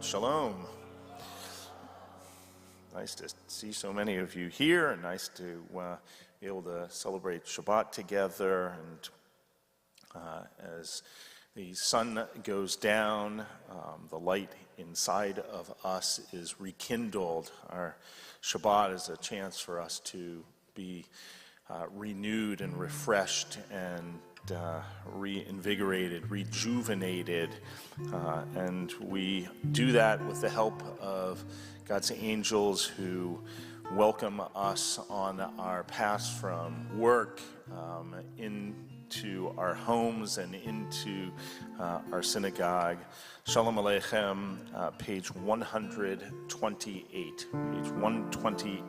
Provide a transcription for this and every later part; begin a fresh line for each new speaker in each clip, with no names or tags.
Shabbat Shalom. Nice to see so many of you here, and nice to be able to celebrate Shabbat together. And as the sun goes down, the light inside of us is rekindled. Our Shabbat is a chance for us to be renewed and refreshed and reinvigorated, rejuvenated, and we do that with the help of God's angels who welcome us on our paths from work into our homes and into our synagogue. Shalom Aleichem, page 128. Page 128.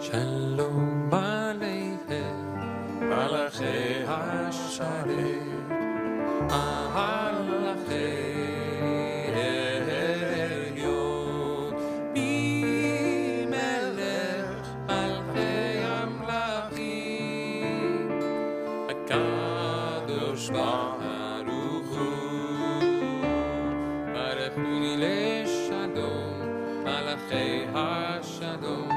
Shalom Aleichem, Malachei HaSharet, Malachei Elyon, Melech Malchei Amlachim, HaKadosh Baruch Hu, Baruchuni leShalom, Malachei HaShalom.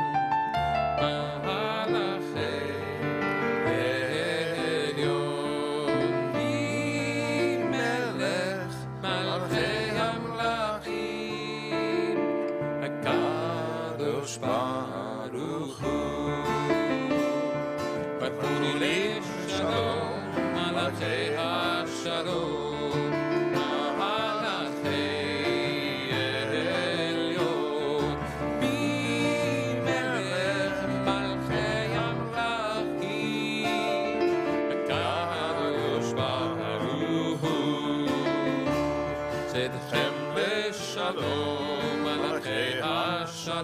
Baruch Hu, Baruchuni leShalom, Malachei HaShalom, Malachei Elyon, Melech Malchei Amlachim, HaKadosh Baruch Hu, Tzedchem leShalom, Malachei HaShalom.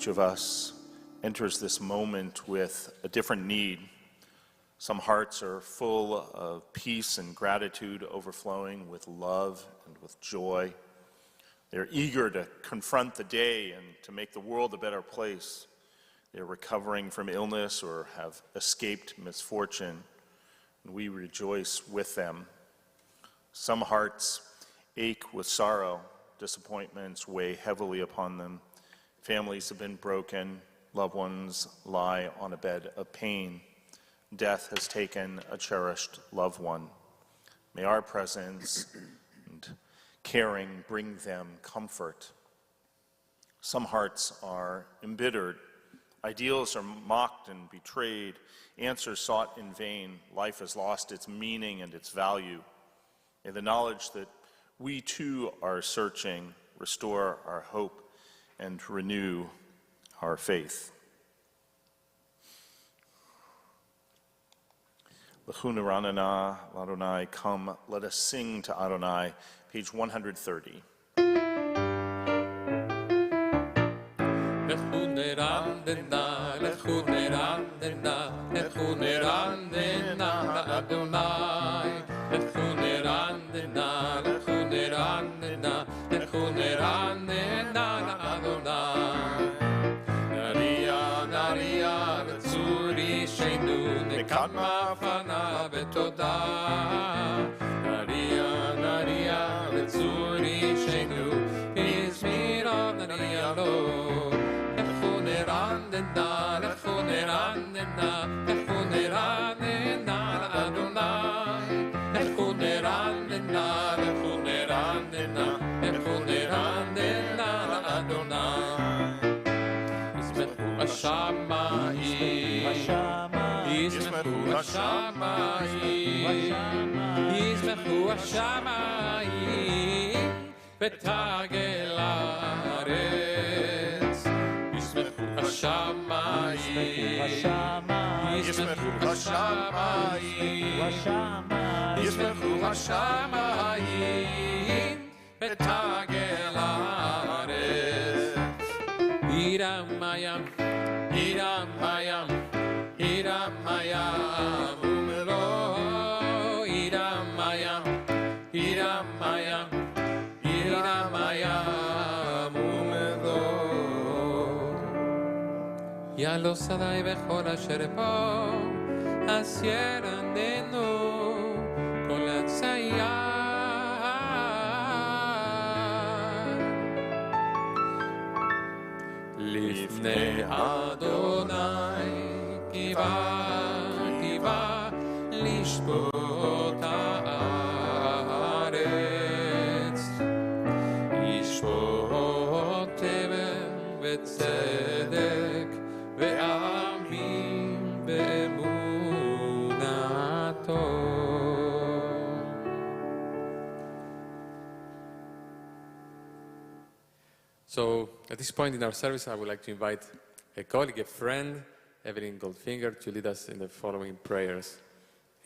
Each of us enters this moment with a different need. Some hearts are full of peace and gratitude, overflowing with love and with joy. They're eager to confront the day and to make the world a better place. They're recovering from illness or have escaped misfortune, and we rejoice with them. Some hearts ache with sorrow. Disappointments weigh heavily upon them. Families have been broken. Loved ones lie on a bed of pain. Death has taken a cherished loved one. May our presence and caring bring them comfort. Some hearts are embittered. Ideals are mocked and betrayed. Answers sought in vain. Life has lost its meaning and its value. May the knowledge that we too are searching restore our hope and renew our faith. L'chunu ranana, Adonai, come, let us sing to Adonai, page 130.
כמה פנה בתודה נריה וצורי שנו הזמירה נריה לו לכו נרננה לכו נרננה לכו נרננה לאדוני לכו נרננה לכו נרננה לכו נרננה לאדוני ישמחו השמיים ישמחו השמיים ותגל הארץ ישמחו השמיים ישמחו השמיים ישמחו השמיים ותגל הארץ ירם הים ירם הים Iram Mayam Umelo Iram Mayam Iram Mayam Iram Mayam Umelo Yalo Sadai Bechol Asher Bo Asyer Anenu Kol Hatzayar Lifnei Adonai Kiva לשפוט הארץ ישפוט תבן וצדק ועמים באמונתו. So at this point in our service I would like to invite a colleague, a friend, Evelyn Goldfinger, to lead us in the following prayers.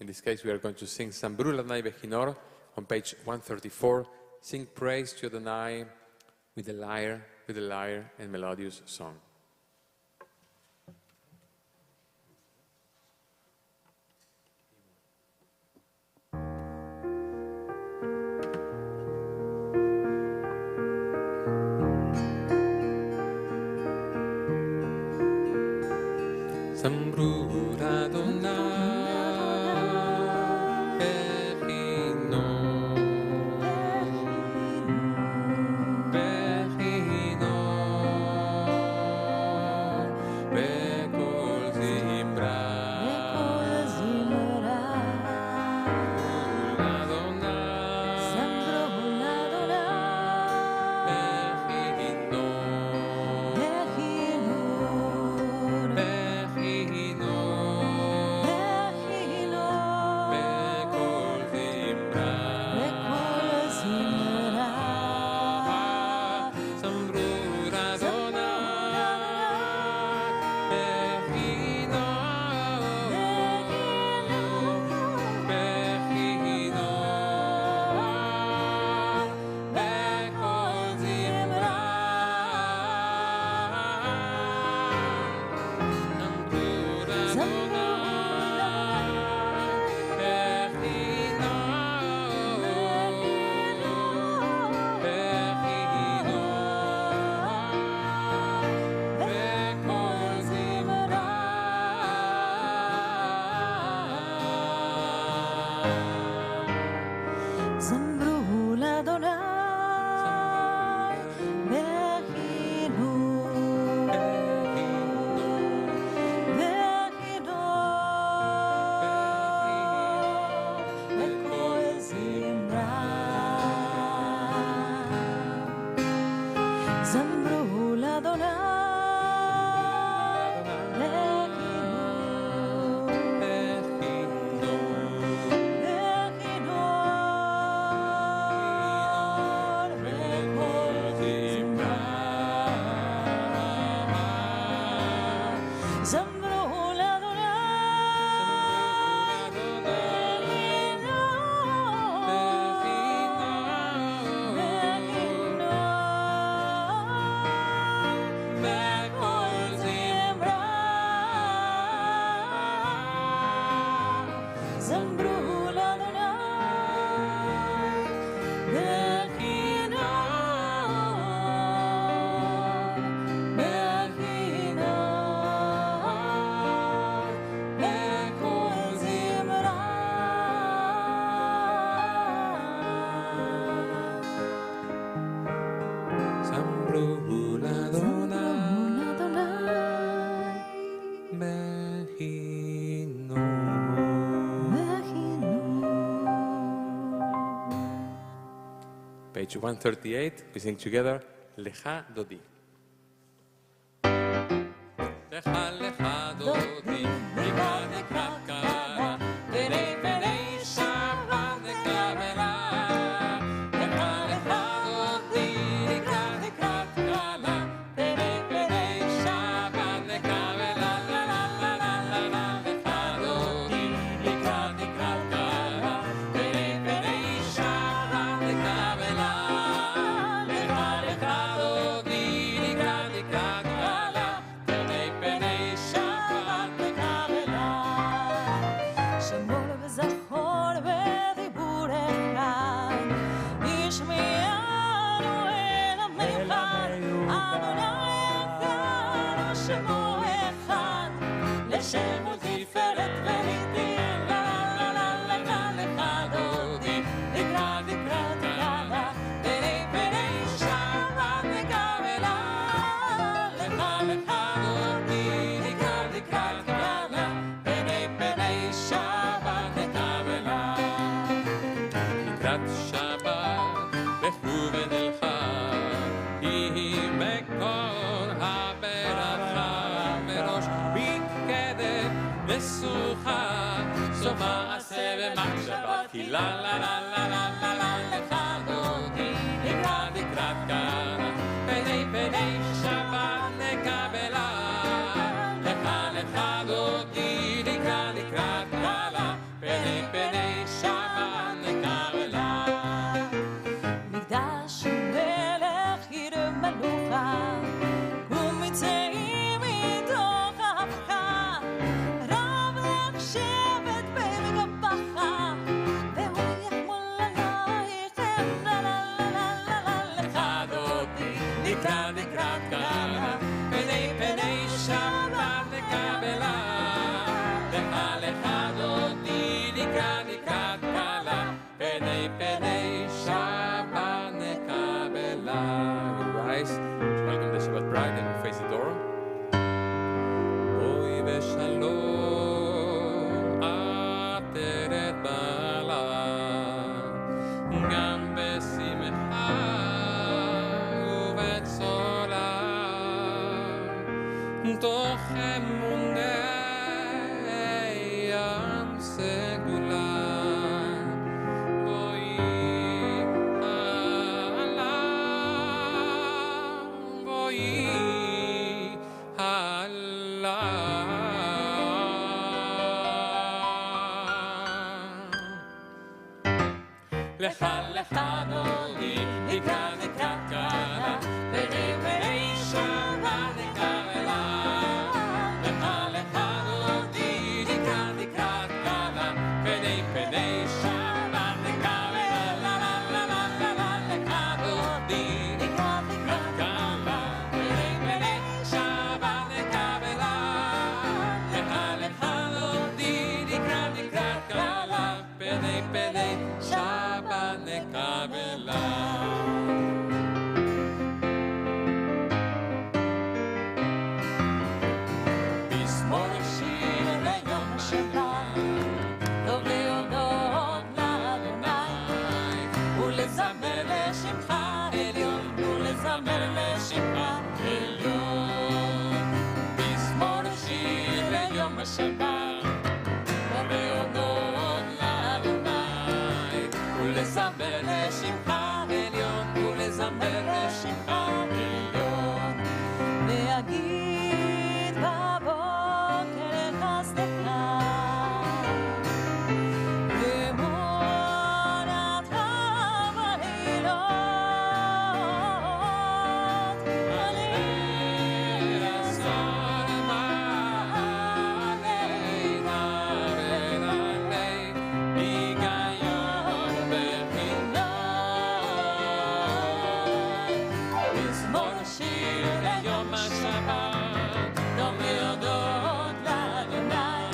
In this case, we are going to sing Sambru Ladnai Bechinor on page 134. Sing praise to Adonai with a lyre and melodious song. Sambru Adonai Bechinor
זמרו לאדוני בכינור, בקול זמרה. זמרו לאדוני
Page 138, we sing together, Lecha Dodi. Lecha, Lecha Dodi, Lecha, Lecha, Kara, Dede, Dede, Shabbat, Lecha, Vela. Lecha, Lecha Dodi, Lecha, Lecha, Kara, Dede, Dede, Shabbat, Lecha, Vela. La, la, la, la, la, la, Lecha Dodi, Lecha, Lecha, Kara, Dede, Dede, Shabbat, Lecha, Vela. La la la la la la la Lecha Dodi לקראת לקראת קרה פני פני שבת נקבלה Lecha Lecha Dodi לקראת לקראת קרה פני פני שבת נקבלה
מקדש מלך עיר מלוכה ומצאים מתוך האבקה רב לך שבט במגבחה
Welcome the Shabbat bride and face the door. Boi veshalom ateret bala gam besimcha uvetzola toch emunei yam segula Lecha Lecha Dodi לקראת לקראת קרה פני פני שבת נקבלה Lecha Lecha Dodi לקראת לקראת קרה פני פני שבת נקבלה La la la la la la Lecha Dodi לקראת לקראת קרה פני פני שבת נקבלה Lecha Lecha Dodi לקראת לקראת קרה פני וקבלה. מזמור
שיר ליום השבת, טוב להודות לאדוני, ולזמר לשמך עליון, ולזמר לשמך עליון. מזמור שיר ליום השבת, טוב להודות לאדוני, ולזמר לשמך עליון, ולזמר לשמך עליון. להגיד בבוקר חסדך, ואמונתך בלילות,
לעשות מעליך ונעלי היגיון בחינות. מזמור שיר ליום השבת,
טוב להודות לאדוני,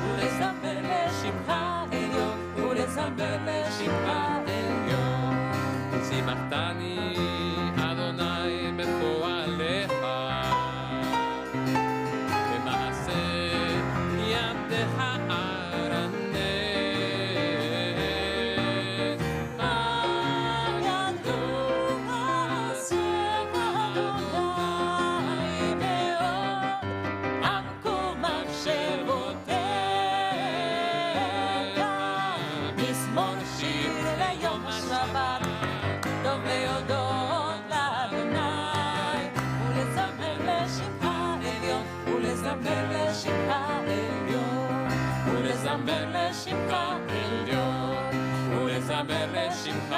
ולזמר לשמך עליון, ולזמר לשמך עליון.
שימחתני אדוני בפועלך, במעשה ידך ארנן.
ידעו מעשיך אדוני מאוד, עמקו מחשבותיך. מזמור שיר ליום השבת, טוב להודות לאדוני, ולזמר לשמך עליון, ולזמר לשמך עליון, ולזמר לשמך עליון,
ולזמר לשמך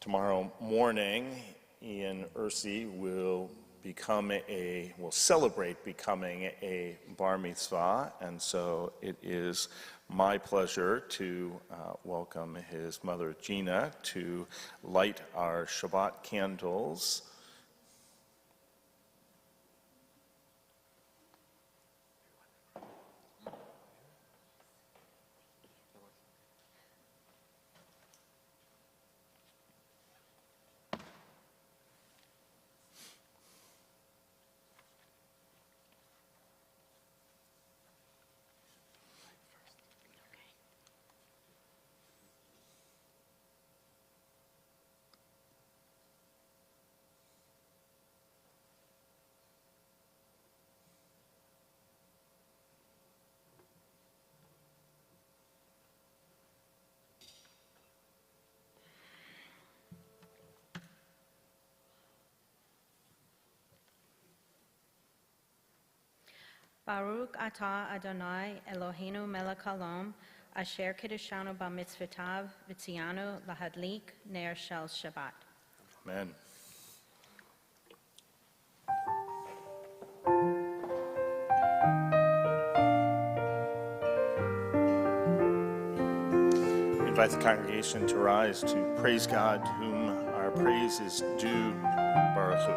Tomorrow morning, Ian Ursi will celebrate becoming a bar mitzvah, and so it is my pleasure to welcome his mother Gina to light our Shabbat candles.
Baruch atah Adonai Eloheinu melech haolam, asher kiddushanu b'mitzvotav v'tziyanu lahadlik ner shel Shabbat.
Amen. We invite the congregation to rise to praise God, to whom our praise is due. Baruch Hu.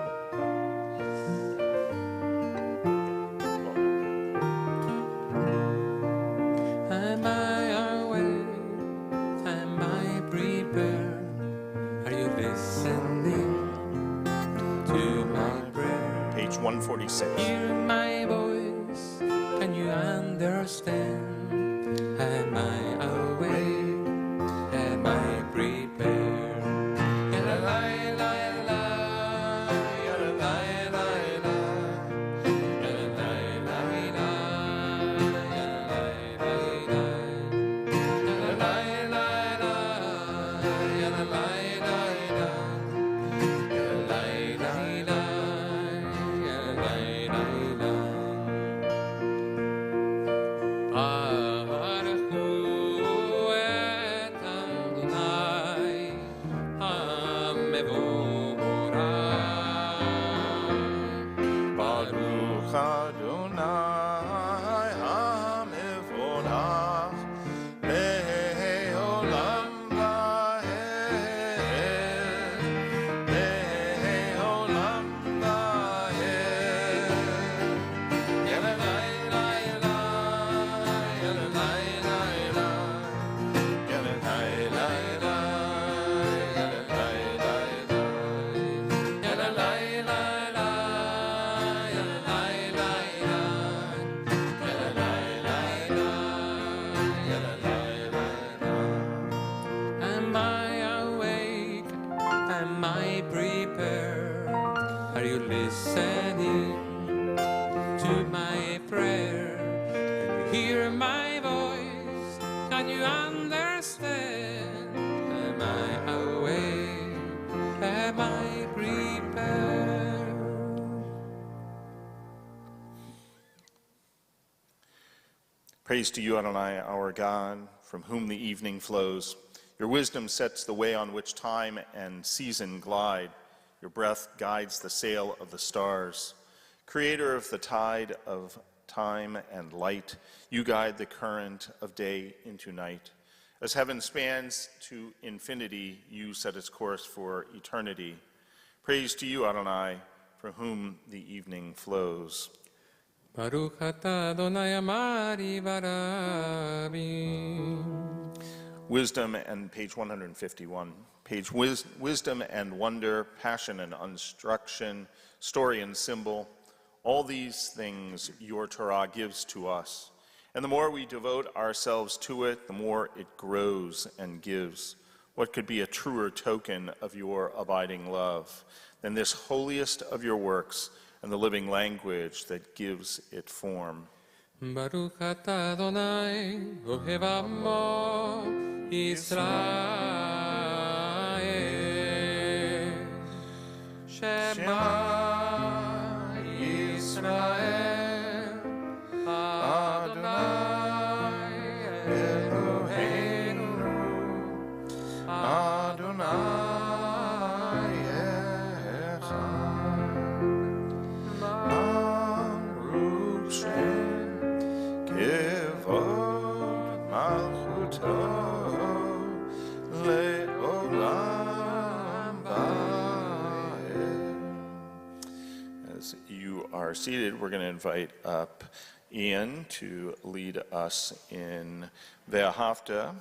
Am I awake? Am I prepared? Are you listening to my prayer?
Page 146.
Hear my voice, can you understand? Am I awake? Am I prepared? La-la-la-la-la, la-la-la-la-la, la-la-la-la-la,
Baruch Adonai
to my prayer? Can you hear my voice? Can you understand? Am I awake? Am I prepared?
Praise to you, Adonai, our God, from whom the evening flows. Your wisdom sets the way on which time and season glide. Your breath guides the sail of the stars. Creator of the tide of time and light, you guide the current of day into night. As heaven spans to infinity, you set its course for eternity. Praise to you, Adonai, from whom the evening flows.
Baruch atah Adonai Amari Barabi.
Wisdom and page 151. Page Wisdom and Wonder, Passion and Instruction, Story and Symbol. All these things your Torah gives to us. And the more we devote ourselves to it, the more it grows and gives. What could be a truer token of your abiding love than this holiest of your works and the living language that gives it form?
Baruch atah Adonai Ohev Amo Yisrael. Shema Yisrael Adonai Eloheinu Adonai Echad.
Baruch Shem Kevod Malchuto Le'olam Va'ed. As you are seated, we're going to invite up Ian to lead us in Ve'ahavta.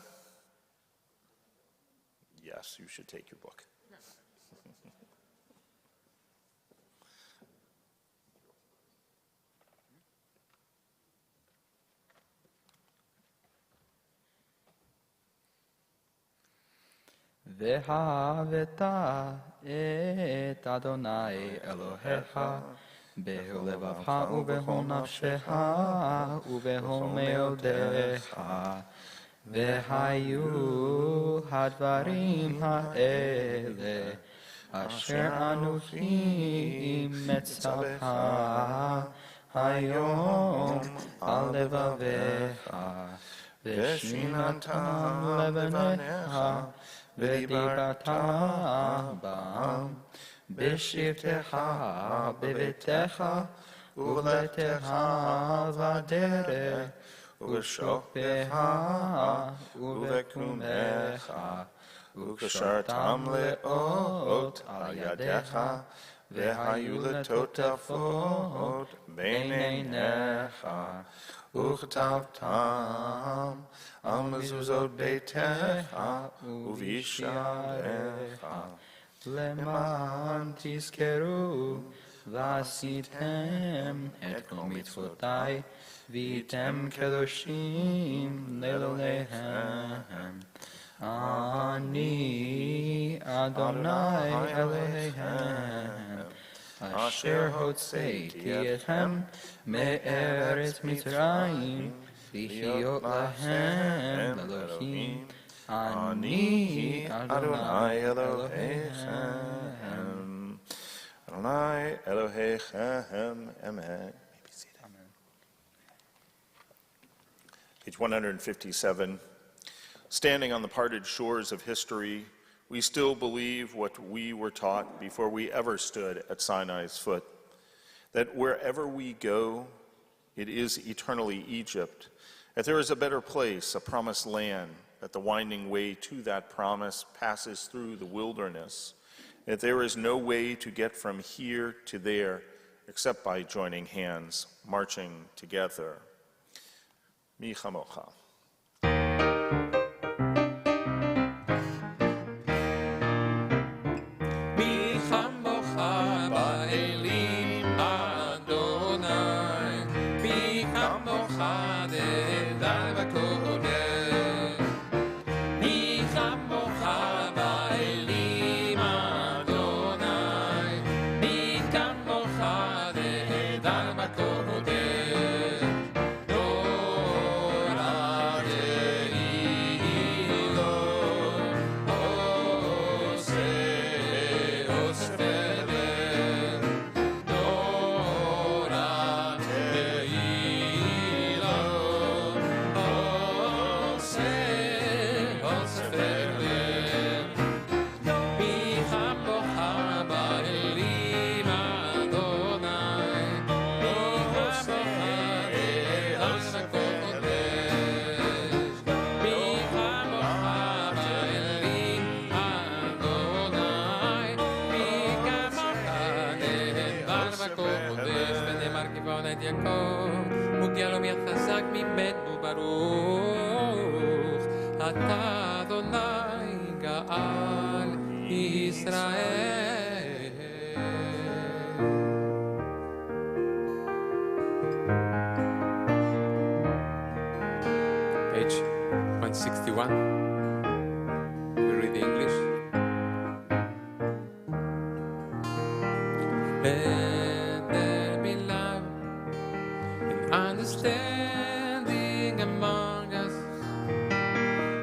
Yes, you should take your book.
ואהבת את אדוני אלוהיך בכל לבבך ובכל נפשך ובכל מאודיך. והיו הדברים האלה אשר אנוכי מצווך היום על לבביך ושיננתם לבניך ודיברת בם בשבתך בביתך ובלתך בדרך ובשוכבך ובקומך וקשרתם לאות על ידיך והיו לטוטפות בין עיניך וכתבתם על מזוזות ביתך ובשעריך למען תזכרו ועשיתם את כל מצוותי והייתם קדושים לאלוהיהם. אני אדוני אלוהיהם אשר הוצאתי אתכם מארץ מצרים להיות להם לאלוהים. אני אדוני אלוהיכם.
Adonai Elohechem, Amen. Be seated.
Amen.
Page 157. Standing on the parted shores of history, we still believe what we were taught before we ever stood at Sinai's foot, that wherever we go, it is eternally Egypt, that there is a better place, a promised land, that the winding way to that promise passes through the wilderness, that there is no way to get from here to there except by joining hands, marching together. Mi chamocha.
Dade את יעקב, מוגיע לו מי החזק ממנו ברוך. אתה אדוני גאל ישראל. Page 161. We read the English. Let there be love and understanding among us.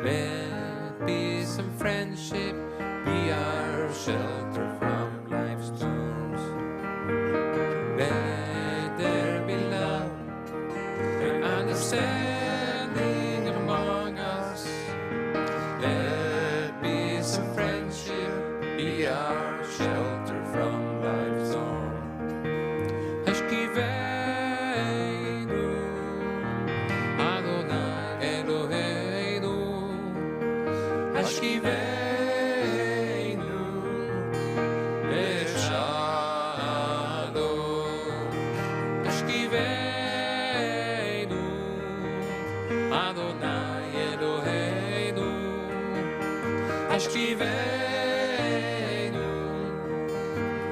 Let peace and friendship be our shelter from life's storms. Let there be love and understanding among us. Let peace and friendship be our shelter from life's storm. Hashkivenu Adonai Eloheinu. Hashkivenu Leshalom. Hashkivenu Adonai Eloheinu. Hashkivenu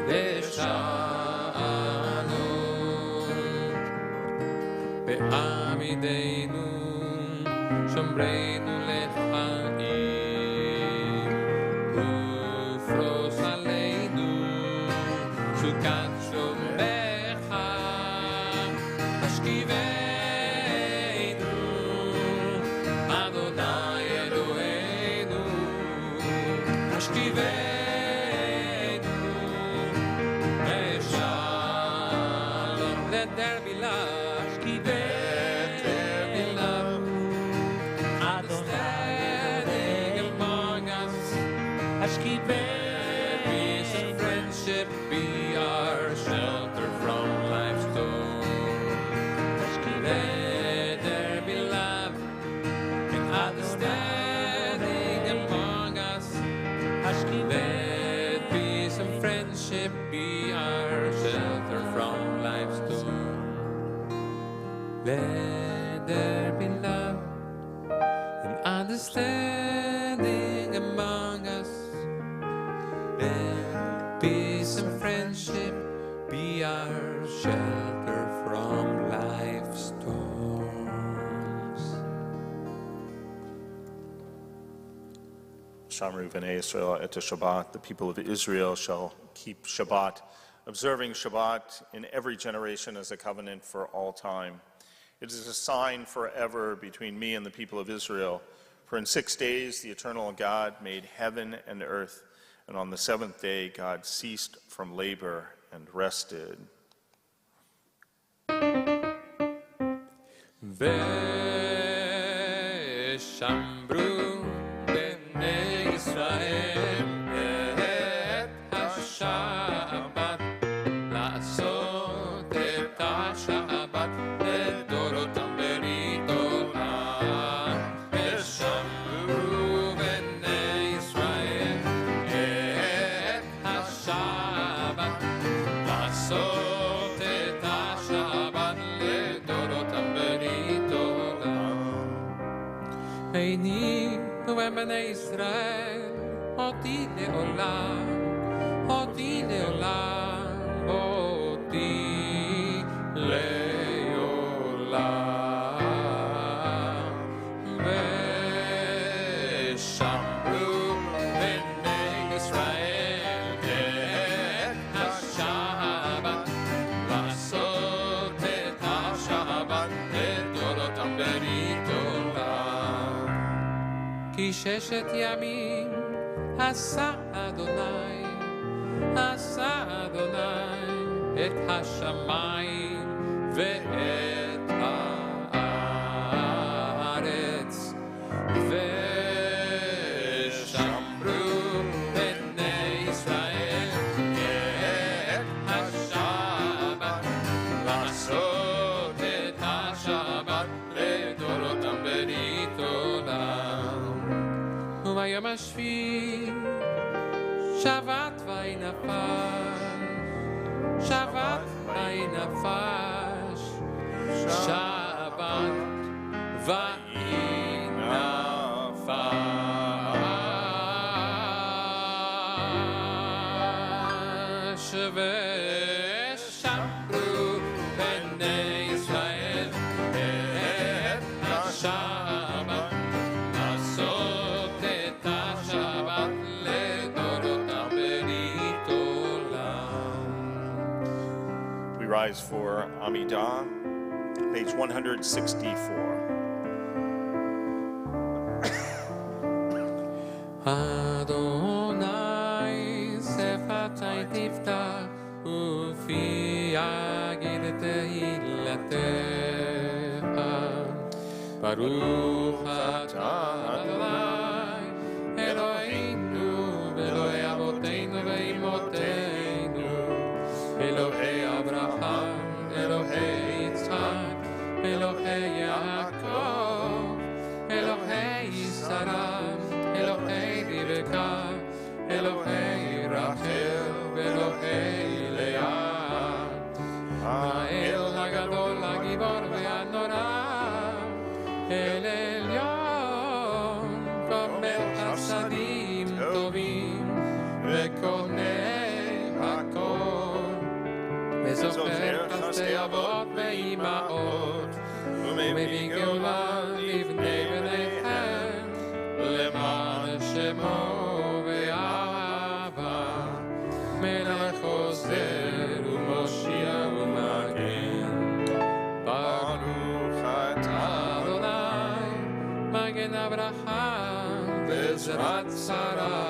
Leshalom. Be'amideinu Shomreinu Lechaim. Ufros aleinu Sukat Shomecha. Hashkivenu Adonai Eloheinu. Hashkivenu Leshalom. Let there be love. Let there be love. Understanding among us. Peace and friendship be our shelter from life's storm. Let there be love and understanding among us. Let peace and friendship be our shelter from life's storm. Let there be love and understanding among us. Let peace and friendship be our shelter from life's storms.
Shamru v'nei Israel et Shabbat, the people of Israel shall keep Shabbat, observing Shabbat in every generation as a covenant for all time. It is a sign forever between me and the people of Israel. For in 6 days the eternal God made heaven and earth, and on the seventh day God ceased from labor and rested.
V'shamru b'nei Yisrael et ha-Shabbat, la'asot et ha-Shabbat לדורותם ברית עולם. ושמרו בני ישראל את השבת, לעשות את השבת לדורותם ברית עולם. עיני ובני ישראל אותי לעולם, אותי לעולם, אותי לעולם. ושמרו בני ישראל את השבת, לעשות את השבת לדורותם ברית עולם. כי 6 ימים עשה אדוני, עשה אדוני את השמיים ואת הארץ. ושמרו בני ישראל את השבת, לעשות את השבת לדורותם ברית עולם. וביום השביעי שבת וינפש, שבת וינפש,
rise for Amidah, page 164.
Adonai sefatai tiftach ufi yagid tehilatecha Baruch atah Adonai Eloheinu Elohei avoteinu ve'imoteinu Elohei Abraham Elohei Yitzchak Elohei Yaakov Elohei Sarah Elohei Rivka, Elohei Rachel, Elohei Leah, Ha'el Hagadol, Hagibor ve'Hanora, El Elyon, Gomel Chasadim Tovim, Ve'konei Hakol, Ve'zocher Chasdei Avot ve'imaot, U'mevii Geula livnei v'neihem, למען שמו ואהבה, מלך עוזר ומושיע ומגן. ברוך אתה אדוני, מגן הברכה ועזרת שרה.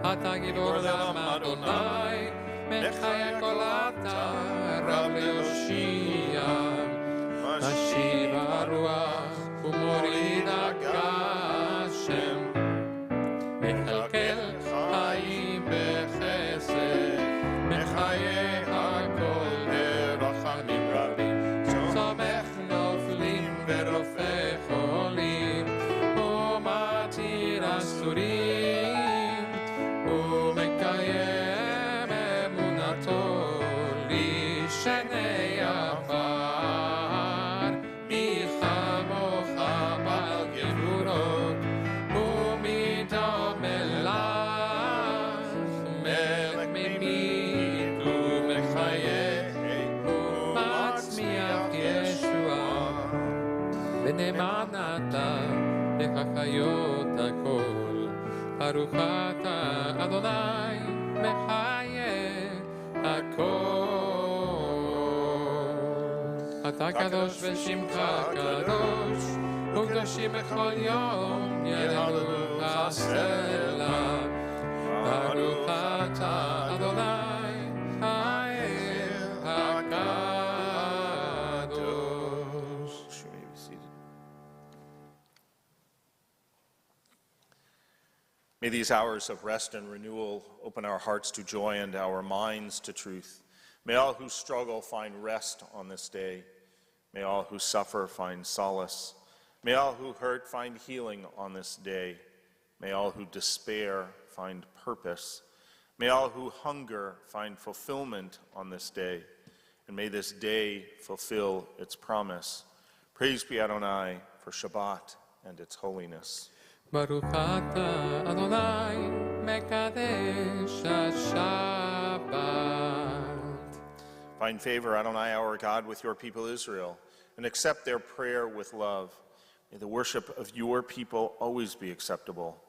אתה גיבור לעם אדוני, מחיה כל אתה, רב להושיע. משיב הרוח ומוריד הגשם, מקלקל חיים בחסד, מחיה הכל ברחמים רבים, סומך נופלים ורופא חולים, ומתיר אסורים, ומקיים אמונתו לשני עפר. ונאמן אתה בחיות הכל, ברוך אתה אדוני מחיה הכל. אתה קדוש ושמך קדוש, וקדושים בכל יום ידעו הסלע. ברוך אתה אדוני האל הקדוש.
May these hours of rest and renewal open our hearts to joy and our minds to truth. May all who struggle find rest on this day. May all who suffer find solace. May all who hurt find healing on this day. May all who despair find purpose. May all who hunger find fulfillment on this day. And may this day fulfill its promise. Praise be Adonai for Shabbat and its holiness.
Baruch ata Adonai mekadesh ha-Shabbat.
Find favor, Adonai, our God, with your people Israel, and accept their prayer with love. May the worship of your people always be acceptable.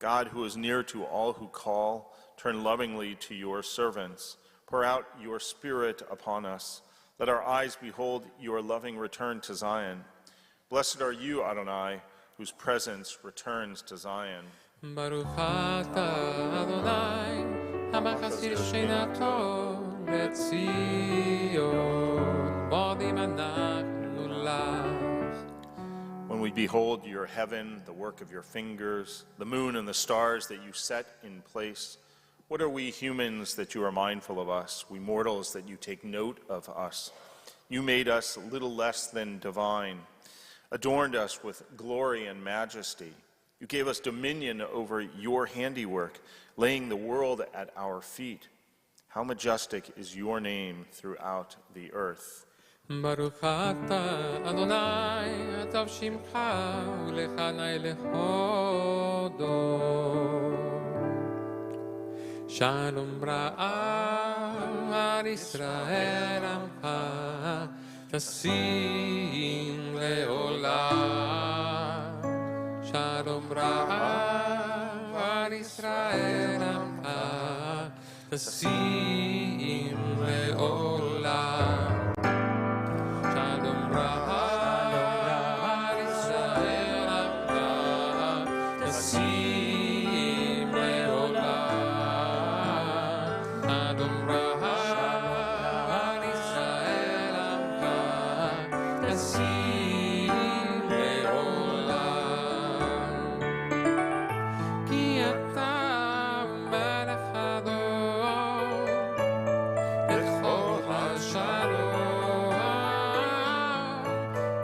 God, who is near to all who call, turn lovingly to your servants. Pour out your Spirit upon us. Let our eyes behold your loving return to Zion. Blessed are you, Adonai, whose presence returns to Zion.
Baruch ata Adonai, המחזיר שכינתו לציון, מודים אנחנו לך.
When we behold your heaven, the work of your fingers, the moon and the stars that you set in place, what are we humans that you are mindful of us, we mortals that you take note of us? You made us little less than divine, adorned us with glory and majesty. You gave us dominion over your handiwork, laying the world at our feet. How majestic is your name throughout the earth.
Baruch ata Adonai, הטוב שמך ולך נאה להודות. שלום רב על ישראל עמך, תשים לעולם. שלום רב על ישראל עמך, תשים לעולם. Shalom Raha Israel Amka Tasim Leolam. Shalom Raha Israel Amka Tasim Leolam. Ki ata melech hador lechol hashalom.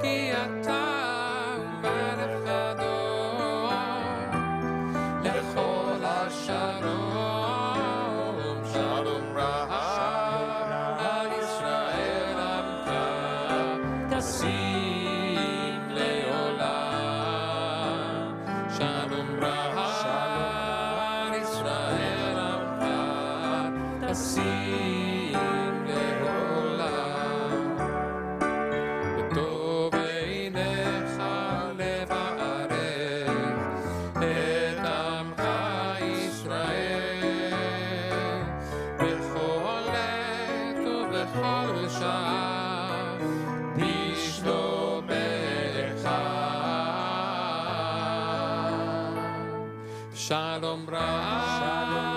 Ki ata melech hador lechol hashalom. Shalom Raha al Yisrael Amka tasim leolam. Shalom Raha al Yisrael Amka tasim leolam. V'tov einecha levarech et amcha Yisrael b'chol עת ובכל שעה בשלומך. Shalom Raha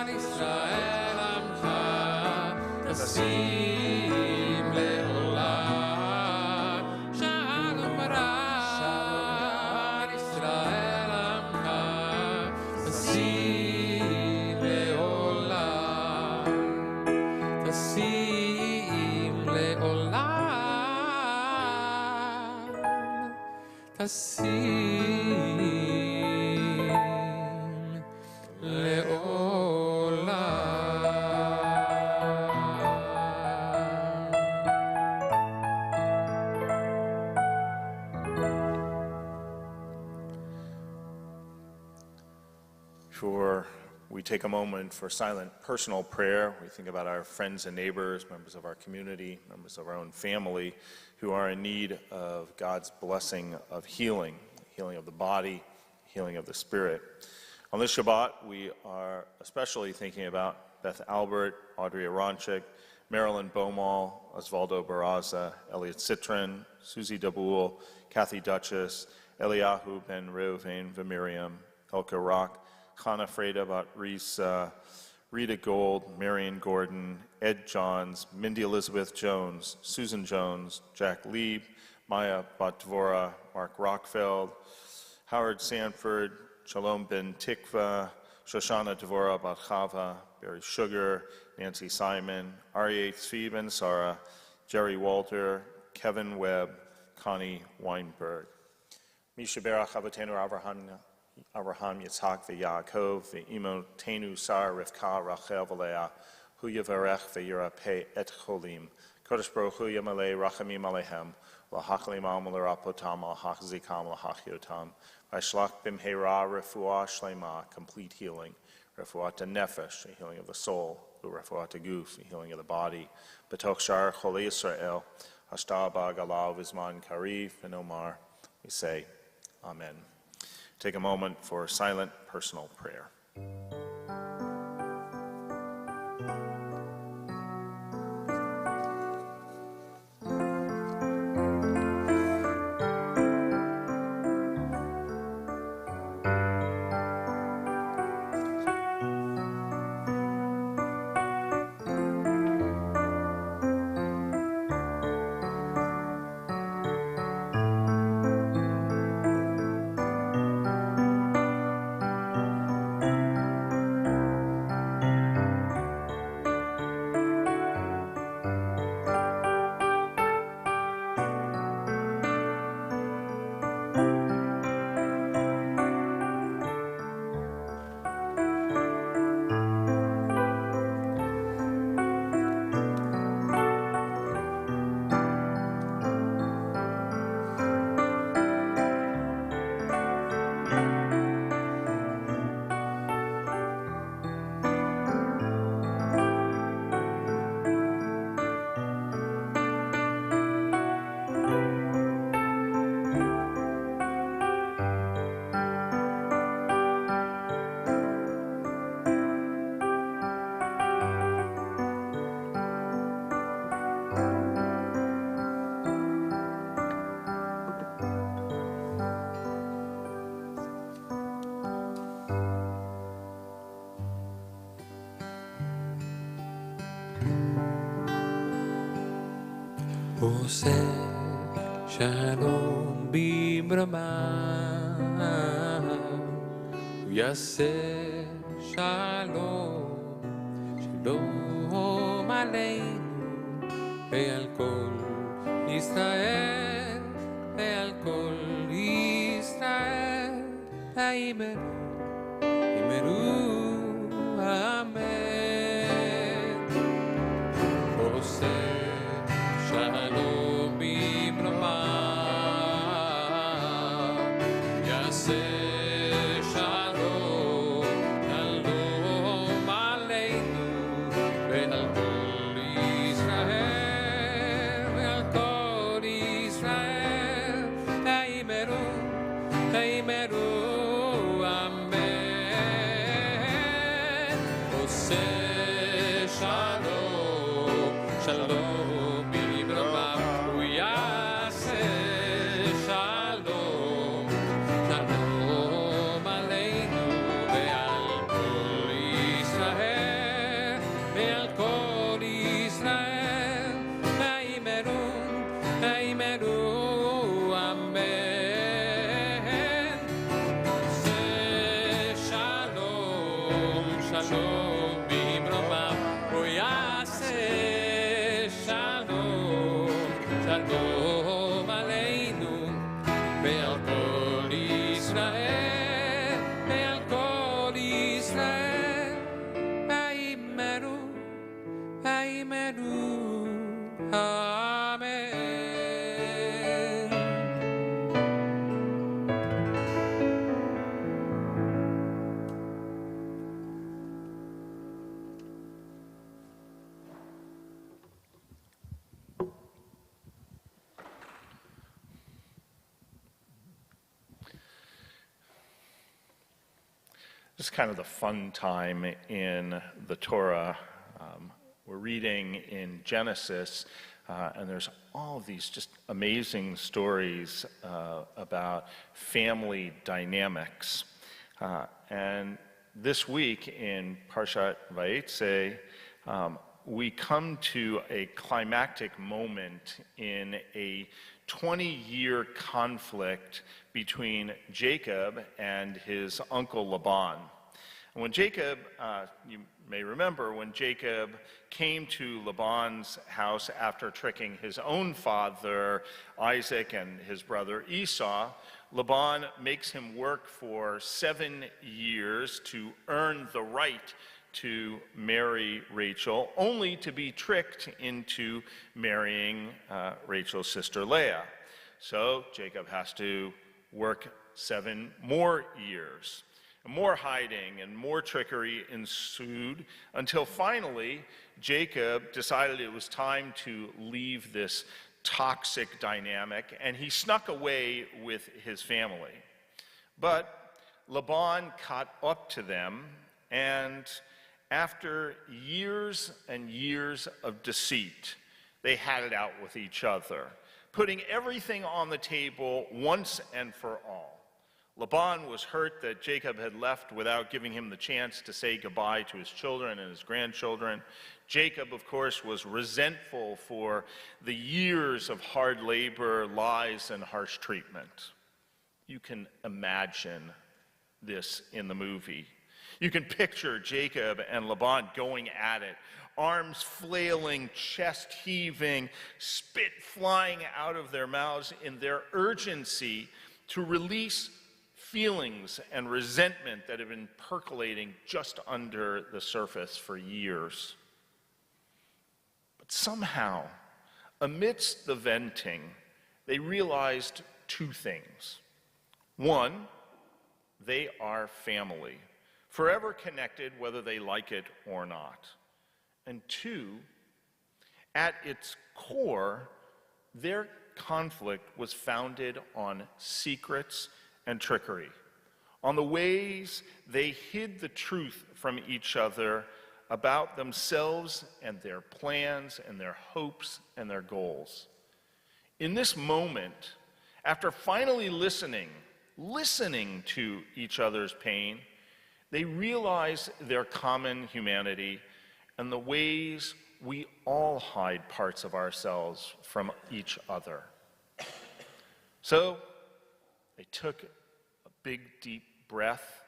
Israel Amcha Tasim Leolam. Shalom Raha Israel Amcha Tasim Leolam. Tasim Leolam. Tasim
Before we take a moment for silent personal prayer, we think about our friends and neighbors, members of our community, members of our own family who are in need of God's blessing of healing, healing of the body, healing of the spirit. On this Shabbat, we are especially thinking about Beth Albert, Audrey Aronchik, Marilyn Beaumont, Osvaldo Barraza, Elliot Citron, Susie Daboul, Kathy Duchess, Eliyahu Ben Reuven Vamiriam, Elka Rock, Chana Freda Bat Risa, Rita Gold, Marion Gordon, Ed Johns, Mindy Elizabeth Jones, Susan Jones, Jack Lieb, Maya Batvora, Mark Rockfeld, Howard Sanford, Shalom Ben Tikva, Shoshana Devora Bat Chava, Barry Sugar, Nancy Simon, Aryeh Tzvi Ben Sarah, Jerry Walter, Kevin Webb, Connie Weinberg. Mishaberach Avatenu Avraham Yitzhak v'Yaakov v'imotenu Sarah Rivka Rachel v'Leah hu yavarech v'yirapeh et cholim Kodesh Baruch hu yamalei rachamim alehem l'hachlim al l'rapotam l'hachzikam l'hachyotam v'shlach b'mheira refuah shlema, complete healing, refuah nefesh, the healing of the soul, refuah guf, the healing of the body, b'toch shar cholei Yisrael hashtar ba'galav v'zman kariv v'nomar. We say, Amen. Take a moment for silent personal prayer.
עושה שלום במרומיו, הוא יעשה שלום, שלום עלינו ועל כל ישראל, ועל כל ישראל, האמרו, אמן. עושה שלום במרומיו, יעשה שלום, שלום עלינו ועל כל ישראל, ועל כל ישראל, האמרו, אמן. עושה שלום, שלום במרומיו, הוא יעשה שלום, שלום עלינו ועל כל ישראל, ועל כל ישראל, האמרו, אמן. עושה שלום, שלום במרומיו, הוא יעשה שלום, שלום עלינו ועל כל ישראל, ועל כל ישראל, האמרו, אמן.
This is kind of the fun time in the Torah. We're reading in Genesis, and there's all of these just amazing stories about family dynamics. And this week in Parshat Vayetze, we come to a climactic moment in a 20-year conflict between Jacob and his uncle Laban. And when Jacob, you may remember, when Jacob came to Laban's house after tricking his own father Isaac and his brother Esau, Laban makes him work for 7 years to earn the right to marry Rachel, only to be tricked into marrying Rachel's sister Leah. So Jacob has to work 7 more years. More hiding and more trickery ensued until finally Jacob decided it was time to leave this toxic dynamic, and he snuck away with his family. But Laban caught up to them, and after years and years of deceit, they had it out with each other, putting everything on the table once and for all. Laban was hurt that Jacob had left without giving him the chance to say goodbye to his children and his grandchildren. Jacob, of course, was resentful for the years of hard labor, lies, and harsh treatment. You can imagine this in the movie. You can picture Jacob and Laban going at it, arms flailing, chest heaving, spit flying out of their mouths in their urgency to release feelings and resentment that have been percolating just under the surface for years. But somehow, amidst the venting, they realized 2 things. One, they are family, forever connected whether they like it or not. And 2, at its core, their conflict was founded on secrets and trickery, on the ways they hid the truth from each other about themselves and their plans and their hopes and their goals. In this moment, after finally listening to each other's pain, they realize their common humanity and the ways we all hide parts of ourselves from each other. So they took a big, deep breath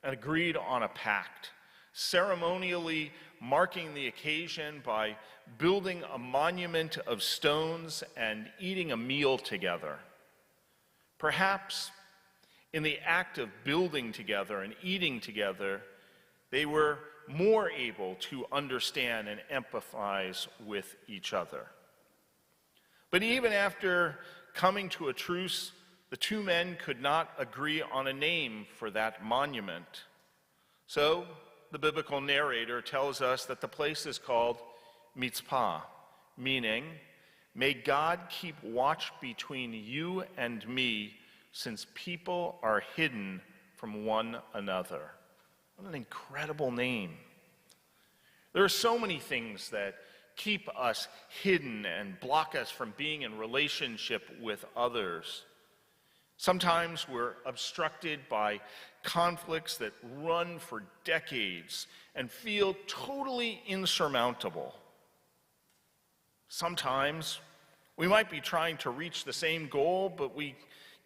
and agreed on a pact, ceremonially marking the occasion by building a monument of stones and eating a meal together. Perhaps in the act of building together and eating together, they were more able to understand and empathize with each other. But even after coming to a truce, the two men could not agree on a name for that monument. So the biblical narrator tells us that the place is called Mitzpah, meaning, may God keep watch between you and me, since people are hidden from one another. What an incredible name. There are so many things that keep us hidden and block us from being in relationship with others. Sometimes we're obstructed by conflicts that run for decades and feel totally insurmountable. Sometimes we might be trying to reach the same goal, but we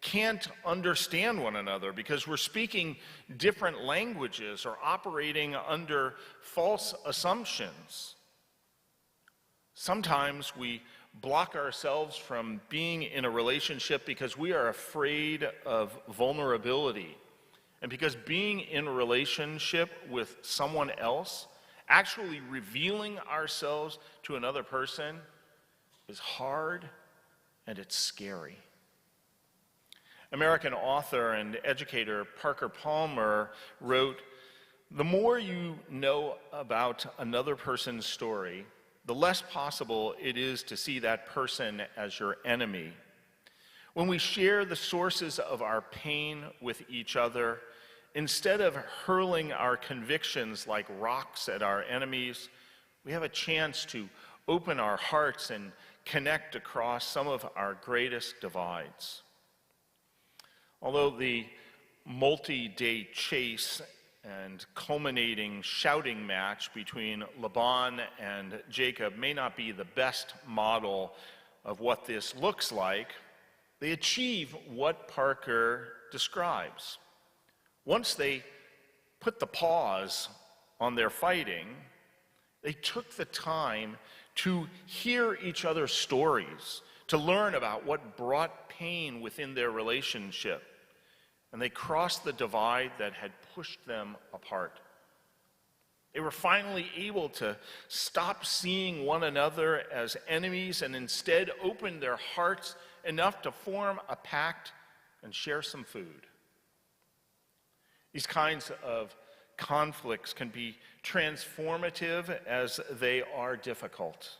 can't understand one another because we're speaking different languages or operating under false assumptions. Sometimes we block ourselves from being in a relationship because we are afraid of vulnerability, and because being in a relationship with someone else, actually revealing ourselves to another person, is hard and it's scary. American author and educator Parker Palmer wrote, "The more you know about another person's story, the less possible it is to see that person as your enemy. When we share the sources of our pain with each other, instead of hurling our convictions like rocks at our enemies, we have a chance to open our hearts and connect across some of our greatest divides." Although the multi-day chase and culminating shouting match between Laban and Jacob may not be the best model of what this looks like, they achieve what Parker describes. Once they put the pause on their fighting, they took the time to hear each other's stories, to learn about what brought pain within their relationship. And they crossed the divide that had pushed them apart. They were finally able to stop seeing one another as enemies and instead open their hearts enough to form a pact and share some food. These kinds of conflicts can be transformative as they are difficult.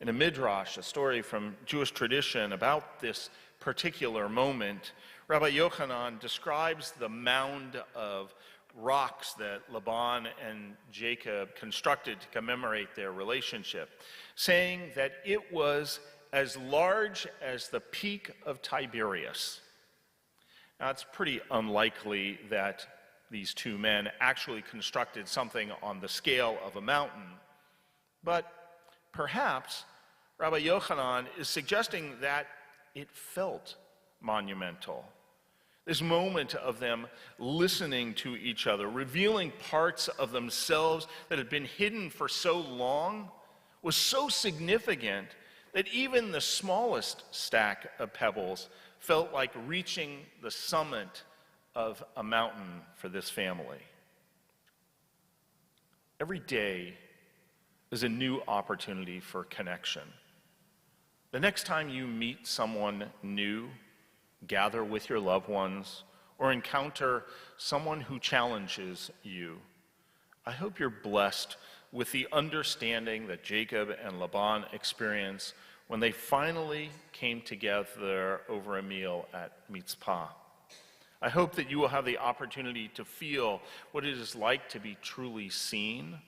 In a midrash, a story from Jewish tradition about this particular moment, Rabbi Yochanan describes the mound of rocks that Laban and Jacob constructed to commemorate their relationship, saying that it was as large as the peak of Tiberias. Now, it's pretty unlikely that these two men actually constructed something on the scale of a mountain, but perhaps Rabbi Yochanan is suggesting that it felt monumental. This moment of them listening to each other, revealing parts of themselves that had been hidden for so long, was so significant that even the smallest stack of pebbles felt like reaching the summit of a mountain for this family. Every day is a new opportunity for connection. The next time you meet someone new, gather with your loved ones, or encounter someone who challenges you, I hope you're blessed with the understanding that Jacob and Laban experienced when they finally came together over a meal at Mitzpah. I hope that you will have the opportunity to feel what it is like to be truly seen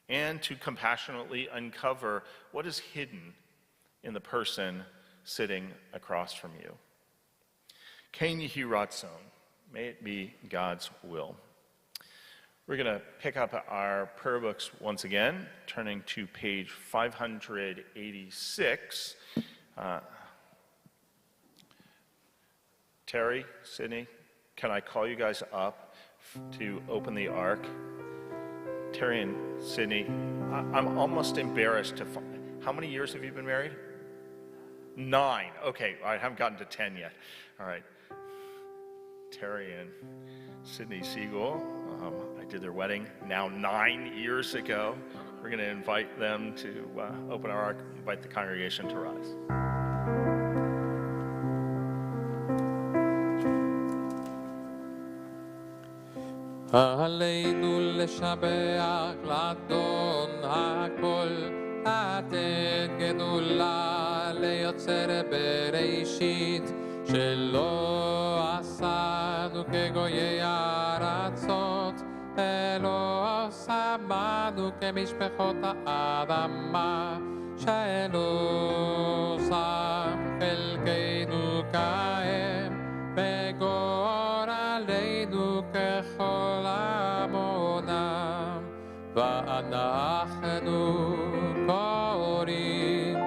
and to compassionately uncover what is hidden in the person sitting across from you. Ken Yehi Ratzon, may it be God's will. We're going to pick up our prayer books once again, turning to page 586. Terry, Sydney, can I call you guys up to open the ark? Terry and Sydney, I'm almost embarrassed to find. How many years have you been married? 9. Okay, I haven't gotten to 10 yet. All right. Terry and Sydney Siegel, I did their wedding now 9 years ago. We're going to invite them to open our ark, invite the congregation to rise.
עלינו לשבח לאדון הכל, אתן גדולה ליוצר בראשית, שלא עשנו כגויי הארצות, אלא שמנו כמשפחות האדמה, שלא שם חלקנו כהם, וגורלנו ככל עמונם, ואנחנו קוראים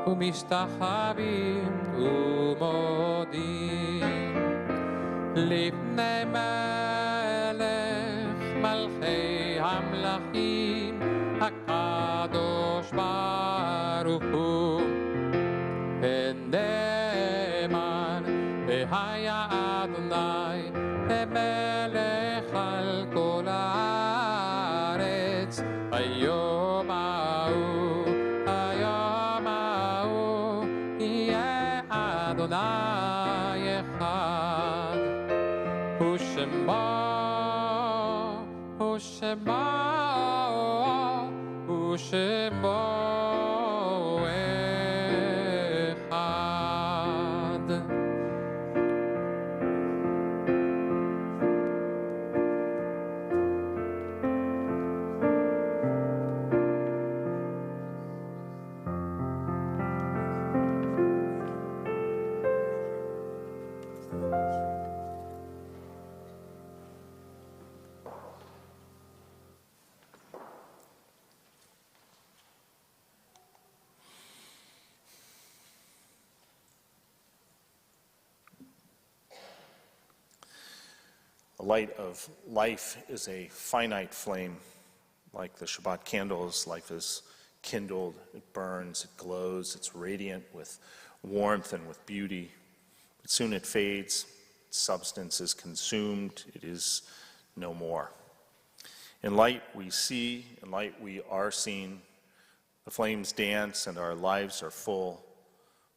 ומשתחווים ומודים לפני מלך מלכי המלכים הקדוש ברוך הוא, הנאמן והיה אדוני למלך על כל הארץ. היום ההוא יהיה אדוני אחד, ושמו אחד.
The light of life is a finite flame. Like the Shabbat candles, life is kindled, it burns, it glows, it's radiant with warmth and with beauty. But soon it fades, its substance is consumed, it is no more. In light we see, in light we are seen. The flames dance and our lives are full.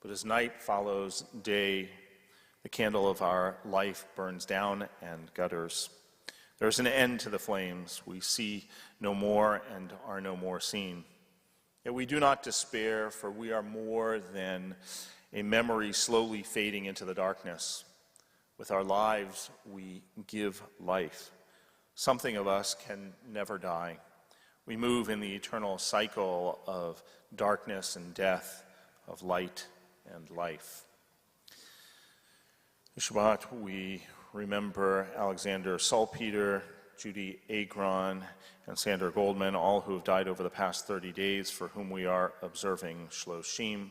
But as night follows day, the candle of our life burns down and gutters. There is an end to the flames. We see no more and are no more seen. Yet we do not despair, for we are more than a memory slowly fading into the darkness. With our lives, we give life. Something of us can never die. We move in the eternal cycle of darkness and death, of light and life. Shabbat, we remember Alexander Salpeter, Judy Agron, and Sandra Goldman, all who have died over the past 30 days, for whom we are observing Shloshim.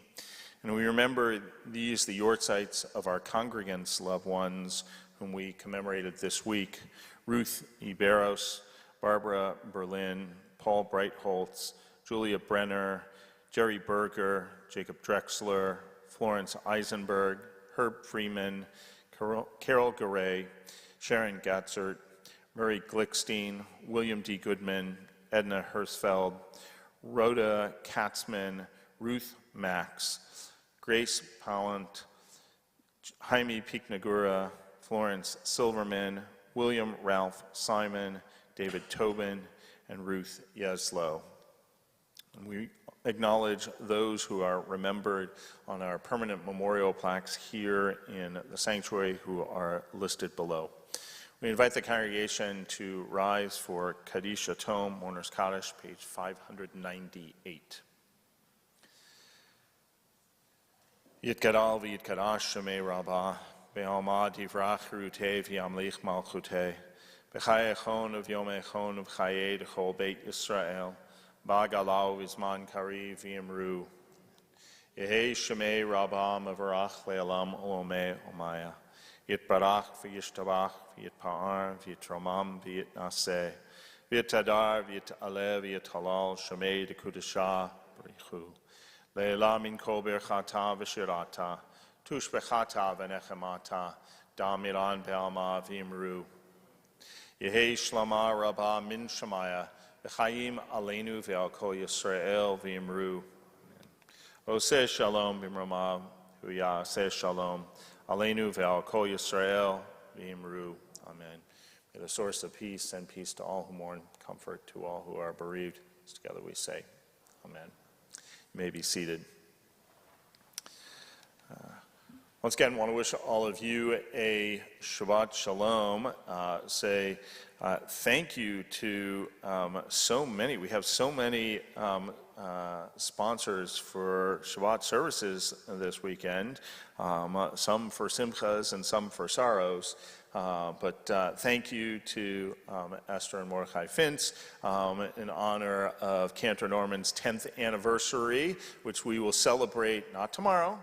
And we remember these, the yortzites of our congregants' loved ones, whom we commemorated this week: Ruth Iberos, Barbara Berlin, Paul Breitholtz, Julia Brenner, Jerry Berger, Jacob Drexler, Florence Eisenberg, Herb Freeman, Carol Garay, Sharon Gatzert, Murray Glickstein, William D. Goodman, Edna Hersfeld, Rhoda Katzman, Ruth Max, Grace Pallant, Jaime Picnagura, Florence Silverman, William Ralph Simon, David Tobin, and Ruth Yeslow. And we acknowledge those who are remembered on our permanent memorial plaques here in the sanctuary who are listed below. We invite the congregation to rise for Kaddish Atom, Mourner's Kaddish, page 598. Yitgadal v'yitkadash shemei rabbah, be'alma divrach rutei v'yamlich malchutei, B'chai echon of yom echon of chaye d'chol beit Yisrael, ba'galau v'zman kari v'imru, Yehei shemei rabba mevarach le'alam olomei omaya, Yitbarach v'yishtabach v'yitpa'ar v'yitramam v'yitnaseh, v'yitadar v'yitaleh v'yitalal shemei d'kudashah b'richu. Le'ela min kol birchata v'shirata, tushbechata v'nechemata, damiran be'alma v'imru. Yehei shlama rabba min shemaya, v'chayim aleinu ve'al kol Yisrael v'imru. Oseh shalom b'mrama huya, oseh shalom aleinu ve'al kol Yisrael v'imru. Amen. May the source of peace send peace to all who mourn, comfort to all who are bereaved. Together we say, Amen. You may be seated. Once again, I want to wish all of you a Shabbat Shalom. Say thank you to so many. We have so many sponsors for Shabbat services this weekend, some for simchas and some for sorrows. But thank you to Esther and Mordechai Fintz in honor of Cantor Norman's 10th anniversary, which we will celebrate not tomorrow,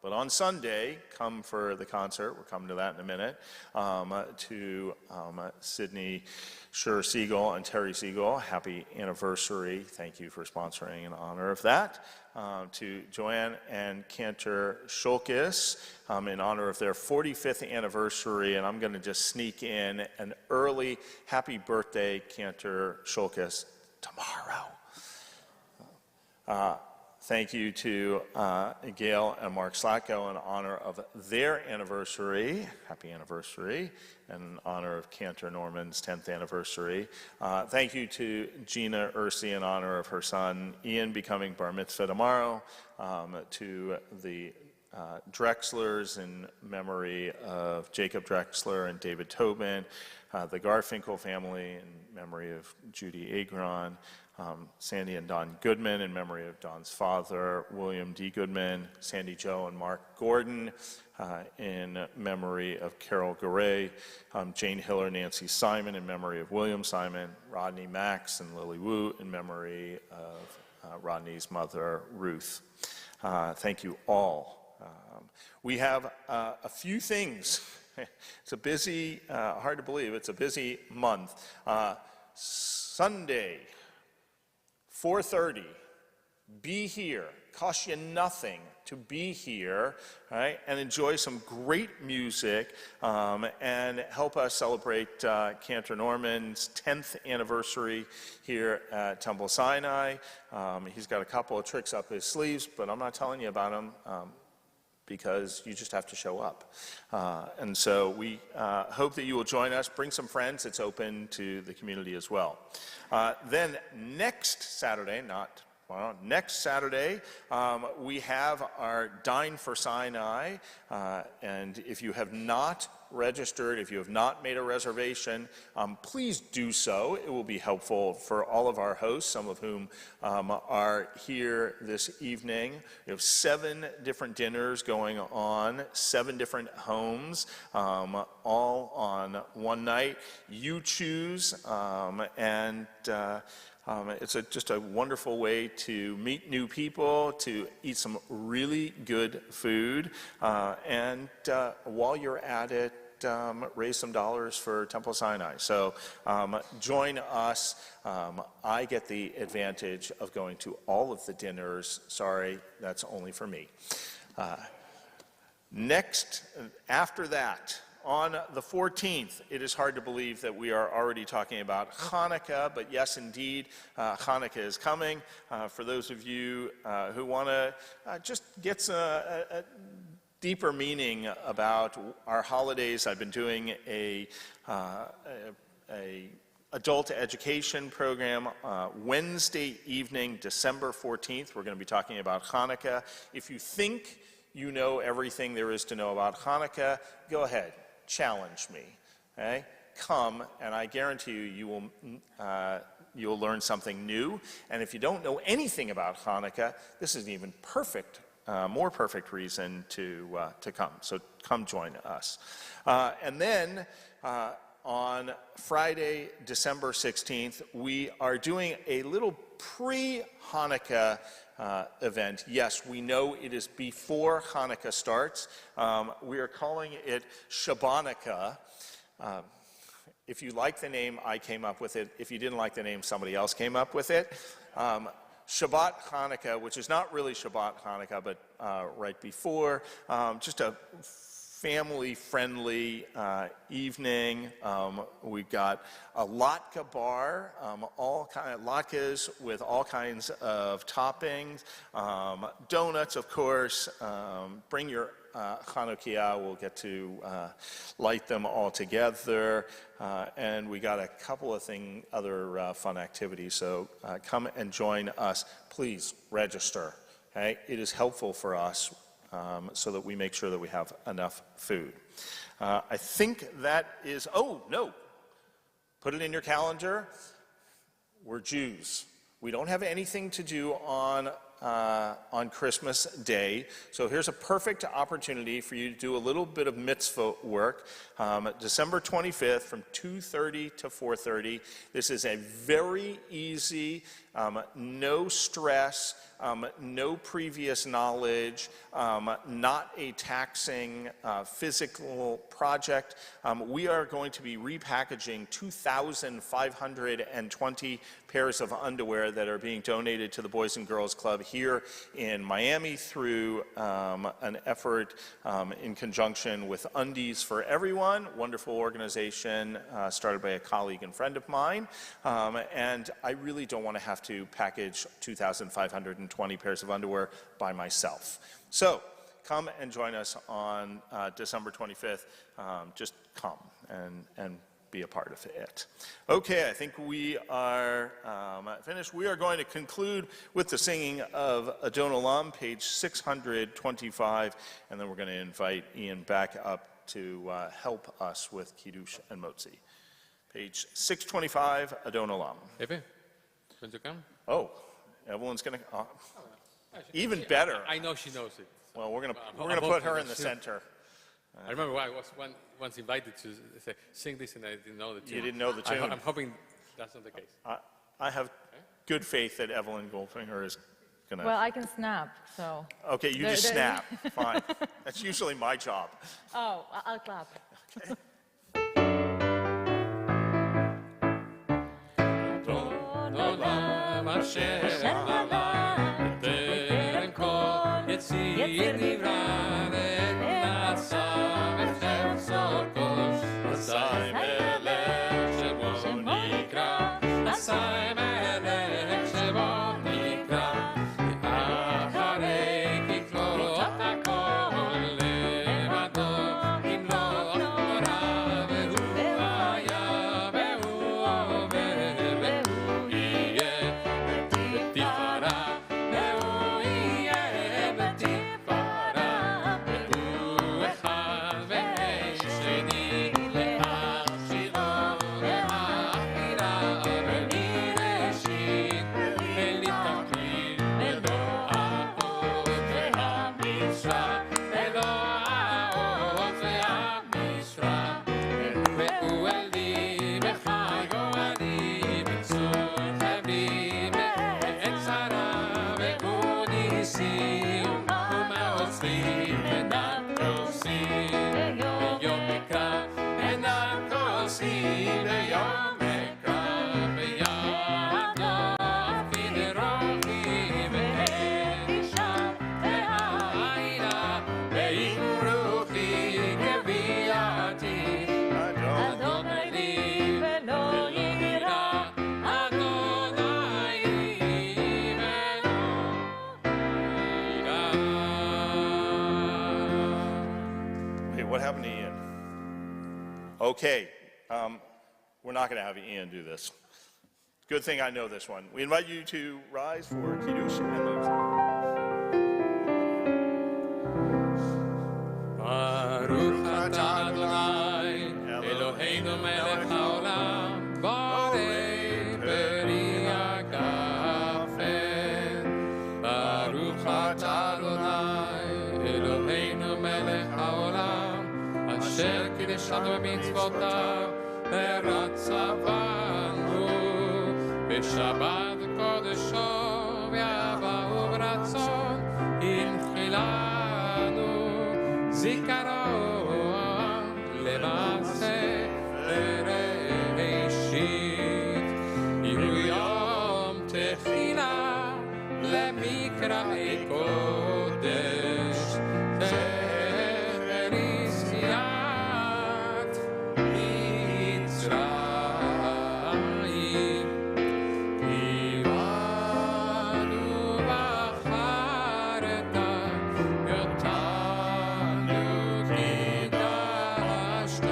but on Sunday. Come for the concert. We'll come to that in a minute. To Sydney Schur-Siegel and Terry Siegel, happy anniversary. Thank you for sponsoring in honor of that. To Joanne and Cantor Schulkes in honor of their 45th anniversary, and I'm going to just sneak in an early happy birthday, Cantor Schulkes, tomorrow. Thank you to Gail and Mark Slatko in honor of their anniversary. Happy anniversary. In honor of Cantor Norman's 10th anniversary. Thank you to Gina Ursi in honor of her son Ian becoming bar mitzvah tomorrow. To the Drexlers in memory of Jacob Drexler and David Tobin. The Garfinkel family in memory of Judy Agron. Sandy and Don Goodman in memory of Don's father, William D. Goodman, Sandy Joe and Mark Gordon in memory of Carol Garay, Jane Hiller, Nancy Simon in memory of William Simon, Rodney Max and Lily Wu in memory of Rodney's mother, Ruth. Thank you all. We have a few things. It's a busy, hard to believe, it's a busy month. Sunday, 4:30, be here. Costs you nothing to be here, right? And enjoy some great music and help us celebrate Cantor Norman's 10th anniversary here at Temple Sinai. He's got a couple of tricks up his sleeves, but I'm not telling you about them because you just have to show up. And so we hope that you will join us. Bring some friends. It's open to the community as well. Then next Saturday, not tomorrow, next Saturday, we have our Dine for Sinai. And if you have not registered, if you have not made a reservation, please do so. It will be helpful for all of our hosts, some of whom are here this evening. We have 7 different dinners going on, 7 different homes, all on one night. You choose, and it's just a wonderful way to meet new people, to eat some really good food, and while you're at it, raise some dollars for Temple Sinai. So join us. I get the advantage of going to all of the dinners. Sorry, that's only for me. Next, after that, on the 14th, it is hard to believe that we are already talking about Hanukkah, but yes, indeed, Hanukkah is coming. For those of you who want to just get a deeper meaning about our holidays, I've been doing a adult education program Wednesday evening, December 14th. We're going to be talking about Hanukkah. If you think you know everything there is to know about Hanukkah, go ahead. Challenge me, okay? Come, and I guarantee you, you'll learn something new. And if you don't know anything about Hanukkah, this is an even more perfect reason to come. So come join us. And then on Friday, December 16th, we are doing a little pre-Hanukkah event. Yes, we know it is before Hanukkah starts. We are calling it Shabbanica. If you like the name, I came up with it. If you didn't like the name, somebody else came up with it. Shabbat Hanukkah, which is not really Shabbat Hanukkah, but right before, just a family-friendly evening. We've got a latke bar, all kind of latkes with all kinds of toppings, donuts, of course. Bring your Chanukiah. We'll get to light them all together, and we got a couple of other fun activities. So come and join us. Please register. Okay, it is helpful for us. So that we make sure that we have enough food. I think that is, oh, no. Put it in your calendar. We're Jews. We don't have anything to do on Christmas Day. So here's a perfect opportunity for you to do a little bit of mitzvah work. December 25th from 2:30 to 4:30. This is a very easy, no stress, no previous knowledge, not a taxing physical project. We are going to be repackaging 2,520 pairs of underwear that are being donated to the Boys and Girls Club here in Miami through an effort in conjunction with Undies for Everyone, wonderful organization started by a colleague and friend of mine. And I really don't want to have to package 2,520 pairs of underwear by myself. So come and join us on December 25th. Just come and be a part of it. Okay, I think we are finished. We are going to conclude with the singing of Adon Olam, page 625, and then we're going to invite Ian back up to help us with Kiddush and Motzi. Page 625, Adon Olam.
Epe, want to come?
Oh, Evelyn's going to... even better.
I know she knows it.
Well, we're going to put her in the center.
I remember I was once invited to say, sing this, and I didn't know the tune.
You didn't know the tune?
I'm hoping that's not the case.
I have good faith that Evelyn Goldfinger is going to...
Well, I can snap, so.
Okay, you just snap. Fine. That's usually my job.
Oh, I'll clap.
Okay. What happened to Ian? Okay, we're not going to have Ian do this. Good thing I know this one. We invite you to rise for Kiddush and Motzi.
Baruch atah Adonai, Eloheinu melech haolam, borei peri hagafen. Baruch atah Adonai, Eloheinu melech haolam, asher kiddushanu b'mitzvotav, ורצבנו בשבת קודשו ואהבה וברצון הנחילנו זיכרון למעשה בראשית יהיו יום תחילה למקראי קודש זכר יציאת מצרים קיבלנו בחרת אותנו קידשת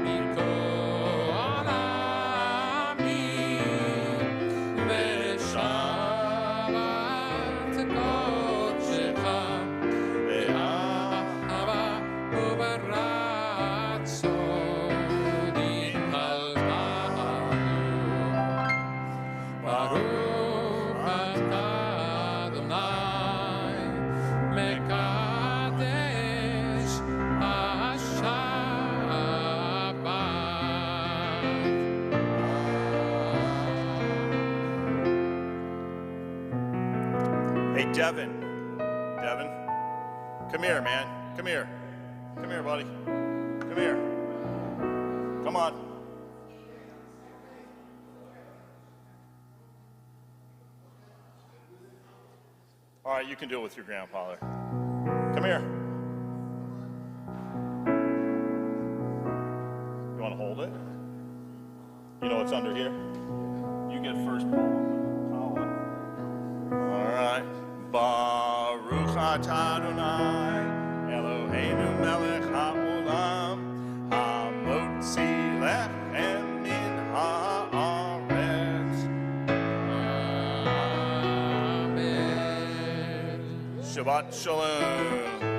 מכל העמים ושבת קודשך באהבה וברצון התהלכנו ברוך אתה אדוני מקדש השבת.
Hey, Devin. Devin, come here, man. Come here. Come here, buddy. Come here. Come on. All right, you can do it with your grandfather. Come here. You want to hold it? You know what's under here? You get first Paul. All right. Baruch atah Adonai Eloheinu melech haolam hamotzi lechem min haaretz.
Amen.
Shabbat shalom.